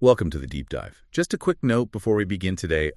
Welcome to the deep dive. Just a quick note before we begin today.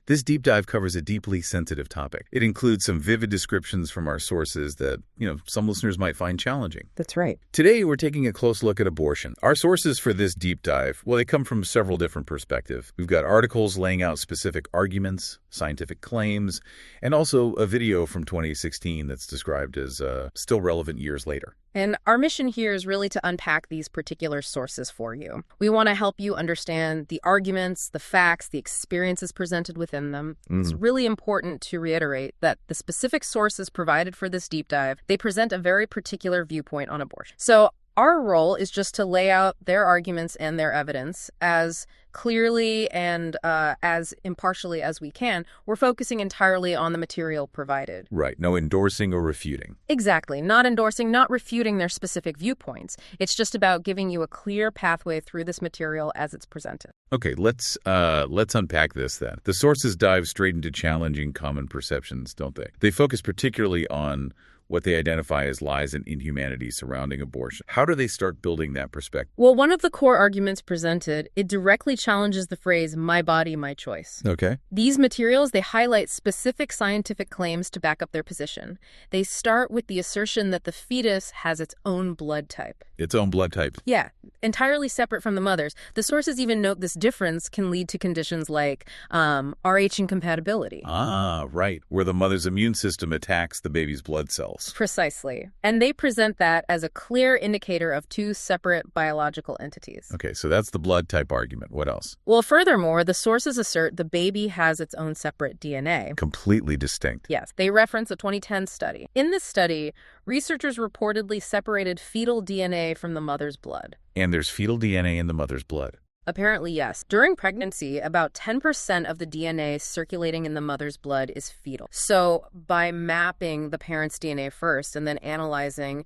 This deep dive covers a deeply sensitive topic. It includes some vivid descriptions from our sources that, some listeners might find challenging. That's right. Today, we're taking a close look at abortion. Our sources for this deep dive, they come from several different perspectives. We've got articles laying out specific arguments, scientific claims, and also a video from 2016 that's described as still relevant years later. And our mission here is really to unpack these particular sources for you. We want to help you understand the arguments, the facts, the experiences presented within them. It's really important to reiterate that the specific sources provided for this deep dive, they present a very particular viewpoint on abortion. So our role is just to lay out their arguments and their evidence as clearly and as impartially as we can. We're focusing entirely on the material provided. Right. No endorsing or refuting. Exactly. Not endorsing, not refuting their specific viewpoints. It's just about giving you a clear pathway through this material as it's presented. Okay, let's unpack this then. The sources dive straight into challenging common perceptions, don't they? They focus particularly on what they identify as lies and inhumanity surrounding abortion. How do they start building that perspective? Well, one of the core arguments presented, it directly challenges the phrase, my body, my choice. Okay. These materials, they highlight specific scientific claims to back up their position. They start with the assertion that the fetus has its own blood type. Its own blood type? Yeah, entirely separate from the mother's. The sources even note this difference can lead to conditions like Rh incompatibility. Ah, right, where the mother's immune system attacks the baby's blood cells. Precisely. And they present that as a clear indicator of two separate biological entities. Okay, so that's the blood type argument. What else? Well, furthermore, the sources assert the baby has its own separate DNA. Completely distinct. Yes. They reference a 2010 study. In this study, researchers reportedly separated fetal DNA from the mother's blood. And there's fetal DNA in the mother's blood. Apparently, yes. During pregnancy, about 10% of the DNA circulating in the mother's blood is fetal. So by mapping the parent's DNA first and then analyzing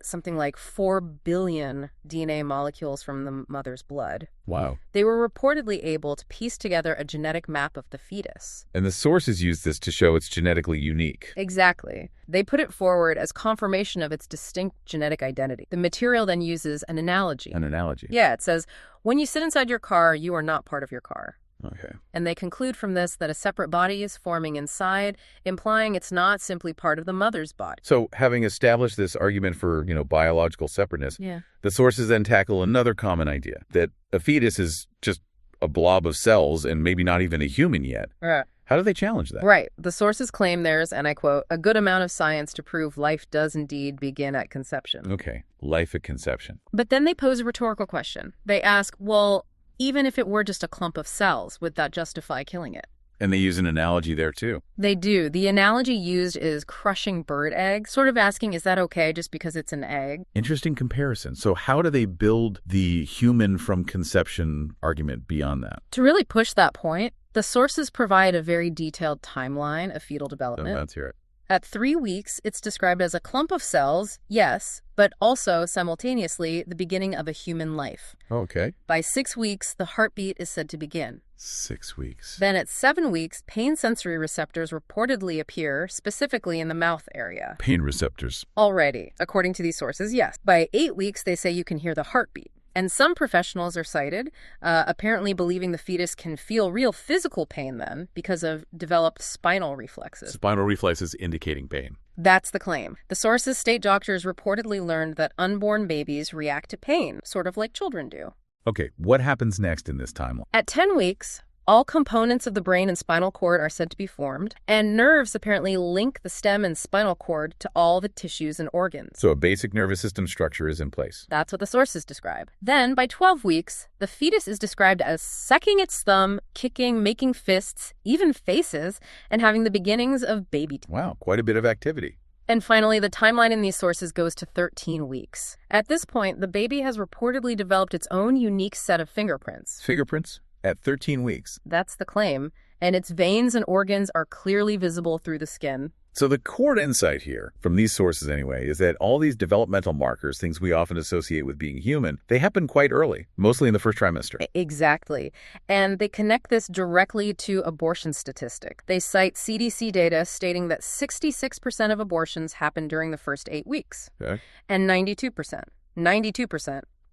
something like 4 billion DNA molecules from the mother's blood, wow, they were reportedly able to piece together a genetic map of the fetus. And the sources use this to show it's genetically unique. Exactly. They put it forward as confirmation of its distinct genetic identity. The material then uses an analogy. An analogy? Yeah, it says, when you sit inside your car, you are not part of your car. Okay. And they conclude from this that a separate body is forming inside, implying it's not simply part of the mother's body. So having established this argument for, biological separateness, the sources then tackle another common idea, that a fetus is just a blob of cells and maybe not even a human yet. Right. How do they challenge that? Right. The sources claim there's, and I quote, a good amount of science to prove life does indeed begin at conception. Okay. Life at conception. But then they pose a rhetorical question. They ask, well, even if it were just a clump of cells, would that justify killing it? And they use an analogy there, too. They do. The analogy used is crushing bird eggs, sort of asking, is that okay just because it's an egg? Interesting comparison. So how do they build the human from conception argument beyond that? To really push that point, the sources provide a very detailed timeline of fetal development. Let's hear it. At 3 weeks, it's described as a clump of cells, yes, but also simultaneously the beginning of a human life. Okay. By 6 weeks, the heartbeat is said to begin. 6 weeks. Then at 7 weeks, pain sensory receptors reportedly appear, specifically in the mouth area. Pain receptors. Already, according to these sources, yes. By 8 weeks, they say you can hear the heartbeat. And some professionals are cited, apparently believing the fetus can feel real physical pain then because of developed spinal reflexes. Spinal reflexes indicating pain. That's the claim. The sources state doctors reportedly learned that unborn babies react to pain, sort of like children do. Okay, what happens next in this timeline? At 10 weeks, all components of the brain and spinal cord are said to be formed, and nerves apparently link the stem and spinal cord to all the tissues and organs. So a basic nervous system structure is in place. That's what the sources describe. Then, by 12 weeks, the fetus is described as sucking its thumb, kicking, making fists, even faces, and having the beginnings of baby teeth. Wow, quite a bit of activity. And finally, the timeline in these sources goes to 13 weeks. At this point, the baby has reportedly developed its own unique set of fingerprints. Fingerprints? At 13 weeks. That's the claim. And its veins and organs are clearly visible through the skin. So the core insight here, from these sources anyway, is that all these developmental markers, things we often associate with being human, they happen quite early, mostly in the first trimester. Exactly. And they connect this directly to abortion statistic. They cite CDC data stating that 66% of abortions happen during the first 8 weeks. Okay. And 92%.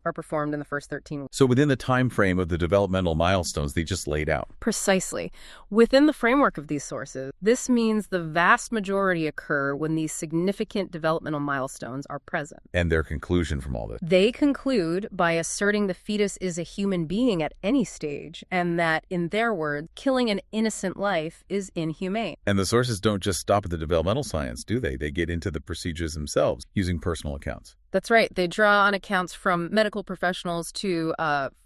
are performed in the first 13 weeks. So within the time frame of the developmental milestones they just laid out. Precisely. Within the framework of these sources, this means the vast majority occur when these significant developmental milestones are present. And their conclusion from all this. They conclude by asserting the fetus is a human being at any stage, and that, in their words, killing an innocent life is inhumane. And the sources don't just stop at the developmental science, do they? They get into the procedures themselves using personal accounts. That's right. They draw on accounts from medical professionals to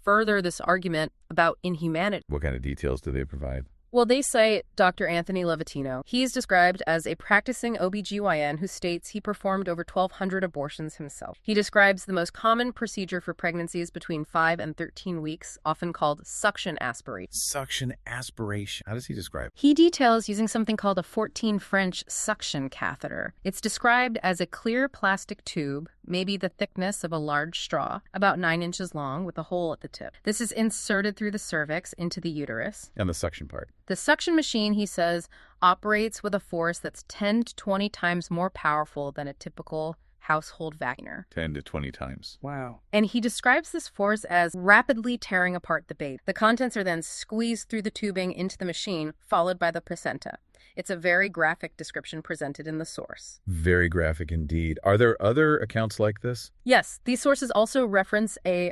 further this argument about inhumanity. What kind of details do they provide? Well, they cite Dr. Anthony Levatino. He's described as a practicing OBGYN who states he performed over 1,200 abortions himself. He describes the most common procedure for pregnancies between 5 and 13 weeks, often called suction aspiration. Suction aspiration. How does he describe it? He details using something called a 14 French suction catheter. It's described as a clear plastic tube, maybe the thickness of a large straw, about 9 inches long with a hole at the tip. This is inserted through the cervix into the uterus. And the suction part. The suction machine, he says, operates with a force that's 10 to 20 times more powerful than a typical household vacuum. 10 to 20 times. Wow. And he describes this force as rapidly tearing apart the baby. The contents are then squeezed through the tubing into the machine, followed by the placenta. It's a very graphic description presented in the source. Very graphic indeed. Are there other accounts like this? Yes. These sources also reference a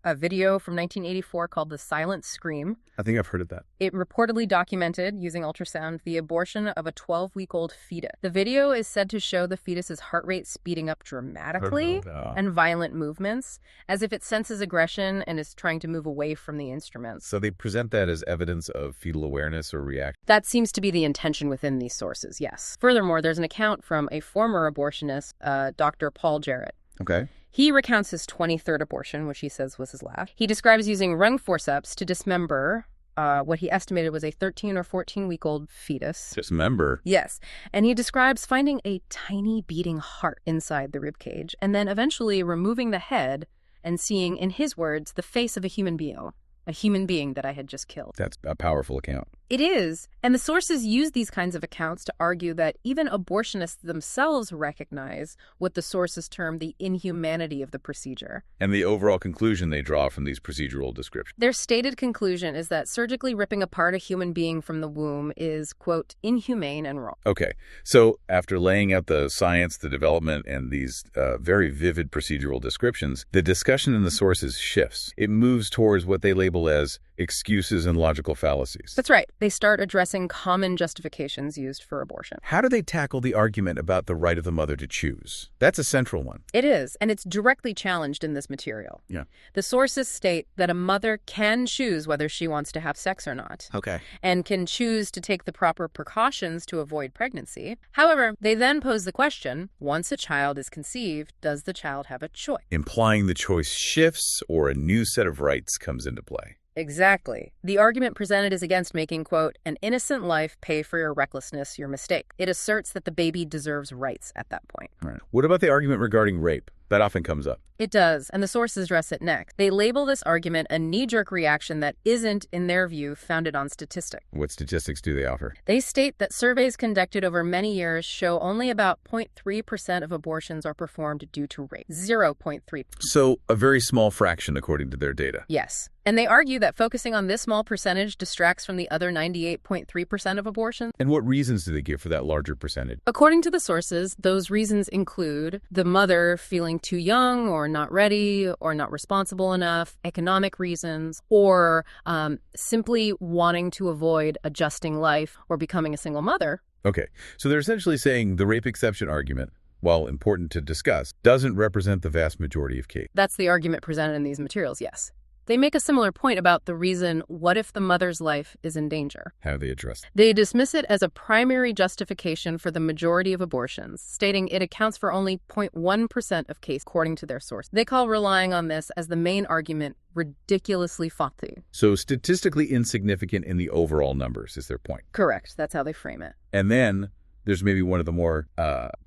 video from 1984 called The Silent Scream. I think I've heard of that. It reportedly documented, using ultrasound, the abortion of a 12-week-old fetus. The video is said to show the fetus's heart rate speeding up dramatically and violent movements, as if it senses aggression and is trying to move away from the instruments. So they present that as evidence of fetal awareness or reaction? That seems to be the intention within these sources, yes. Furthermore, there's an account from a former abortionist, Dr. Paul Jarrett. Okay. He recounts his 23rd abortion, which he says was his last. He describes using rung forceps to dismember what he estimated was a 13 or 14-week-old fetus. Dismember? Yes. And he describes finding a tiny beating heart inside the ribcage and then eventually removing the head and seeing, in his words, the face of a human being that I had just killed. That's a powerful account. It is. And the sources use these kinds of accounts to argue that even abortionists themselves recognize what the sources term the inhumanity of the procedure. And the overall conclusion they draw from these procedural descriptions. Their stated conclusion is that surgically ripping apart a human being from the womb is, quote, inhumane and wrong. Okay. So after laying out the science, the development, and these very vivid procedural descriptions, the discussion in the sources shifts. It moves towards what they label as excuses and logical fallacies. That's right. They start addressing common justifications used for abortion. How do they tackle the argument about the right of the mother to choose? That's a central one. It is, and it's directly challenged in this material. Yeah. The sources state that a mother can choose whether she wants to have sex or not. Okay. And can choose to take the proper precautions to avoid pregnancy. However, they then pose the question, once a child is conceived, does the child have a choice? Implying the choice shifts or a new set of rights comes into play. Exactly. The argument presented is against making, quote, an innocent life pay for your recklessness, your mistake. It asserts that the baby deserves rights at that point. Right. What about the argument regarding rape? That often comes up. It does, and the sources address it next. They label this argument a knee-jerk reaction that isn't, in their view, founded on statistics. What statistics do they offer? They state that surveys conducted over many years show only about 0.3% of abortions are performed due to rape. 0.3%. So a very small fraction according to their data. Yes. And they argue that focusing on this small percentage distracts from the other 98.3% of abortions. And what reasons do they give for that larger percentage? According to the sources, those reasons include the mother feeling too young or not ready or not responsible enough, economic reasons, or simply wanting to avoid adjusting life or becoming a single mother. Okay, so they're essentially saying the rape exception argument, while important to discuss, doesn't represent the vast majority of cases. That's the argument presented in these materials, yes. They make a similar point about the reason, what if the mother's life is in danger? How do they address it? They dismiss it as a primary justification for the majority of abortions, stating it accounts for only 0.1% of cases, according to their source. They call relying on this as the main argument ridiculously faulty. So statistically insignificant in the overall numbers is their point. Correct. That's how they frame it. And then there's maybe one of the more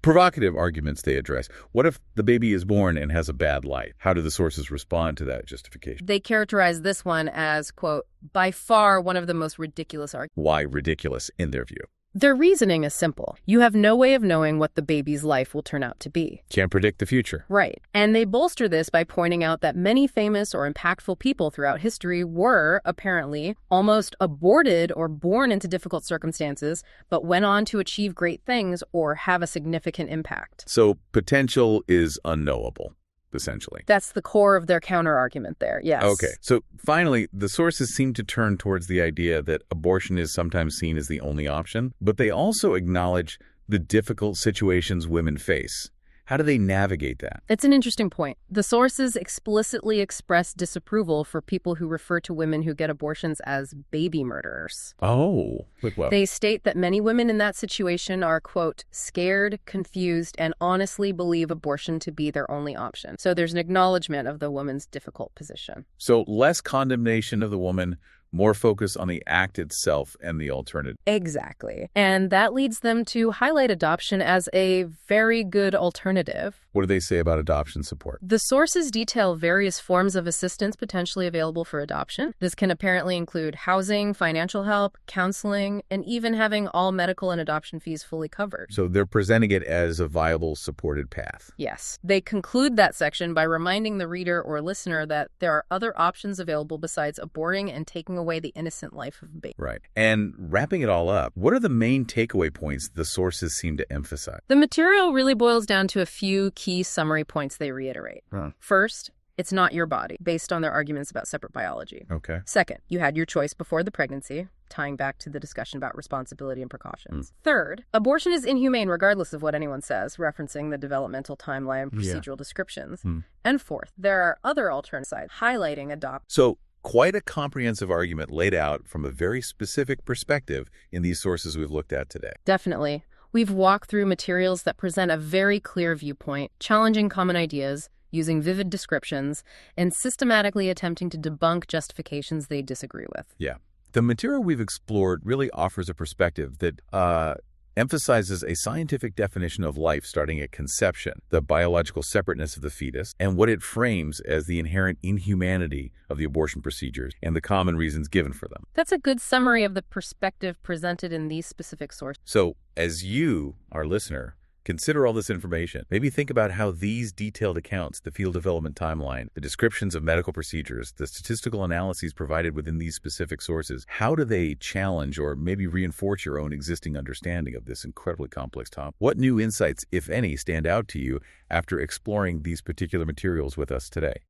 provocative arguments they address. What if the baby is born and has a bad life? How do the sources respond to that justification? They characterize this one as, quote, by far one of the most ridiculous arguments. Why ridiculous in their view? Their reasoning is simple. You have no way of knowing what the baby's life will turn out to be. Can't predict the future. Right. And they bolster this by pointing out that many famous or impactful people throughout history were, apparently, almost aborted or born into difficult circumstances, but went on to achieve great things or have a significant impact. So potential is unknowable, essentially. That's the core of their counter-argument there, yes. Okay. So finally, the sources seem to turn towards the idea that abortion is sometimes seen as the only option, but they also acknowledge the difficult situations women face. How do they navigate that? It's an interesting point. The sources explicitly express disapproval for people who refer to women who get abortions as baby murderers. Oh, look what? They state that many women in that situation are, quote, scared, confused, and honestly believe abortion to be their only option. So there's an acknowledgement of the woman's difficult position. So less condemnation of the woman, more focus on the act itself and the alternative. Exactly. And that leads them to highlight adoption as a very good alternative. What do they say about adoption support? The sources detail various forms of assistance potentially available for adoption. This can apparently include housing, financial help, counseling, and even having all medical and adoption fees fully covered. So they're presenting it as a viable, supported path. Yes. They conclude that section by reminding the reader or listener that there are other options available besides aborting and taking away the innocent life of a baby. Right. And wrapping it all up, what are the main takeaway points the sources seem to emphasize? The material really boils down to a few key summary points they reiterate. First, it's not your body, based on their arguments about separate biology. Okay. Second, you had your choice before the pregnancy, tying back to the discussion about responsibility and precautions. Third, abortion is inhumane regardless of what anyone says, referencing the developmental timeline and procedural descriptions. And fourth, there are other alternatives highlighting adoption. So quite a comprehensive argument laid out from a very specific perspective in these sources we've looked at today. Definitely. We've walked through materials that present a very clear viewpoint, challenging common ideas, using vivid descriptions, and systematically attempting to debunk justifications they disagree with. Yeah. The material we've explored really offers a perspective that emphasizes a scientific definition of life starting at conception, the biological separateness of the fetus, and what it frames as the inherent inhumanity of the abortion procedures and the common reasons given for them. That's a good summary of the perspective presented in these specific sources. So, as you, our listener, consider all this information, maybe think about how these detailed accounts, the field development timeline, the descriptions of medical procedures, the statistical analyses provided within these specific sources, how do they challenge or maybe reinforce your own existing understanding of this incredibly complex topic? What new insights, if any, stand out to you after exploring these particular materials with us today?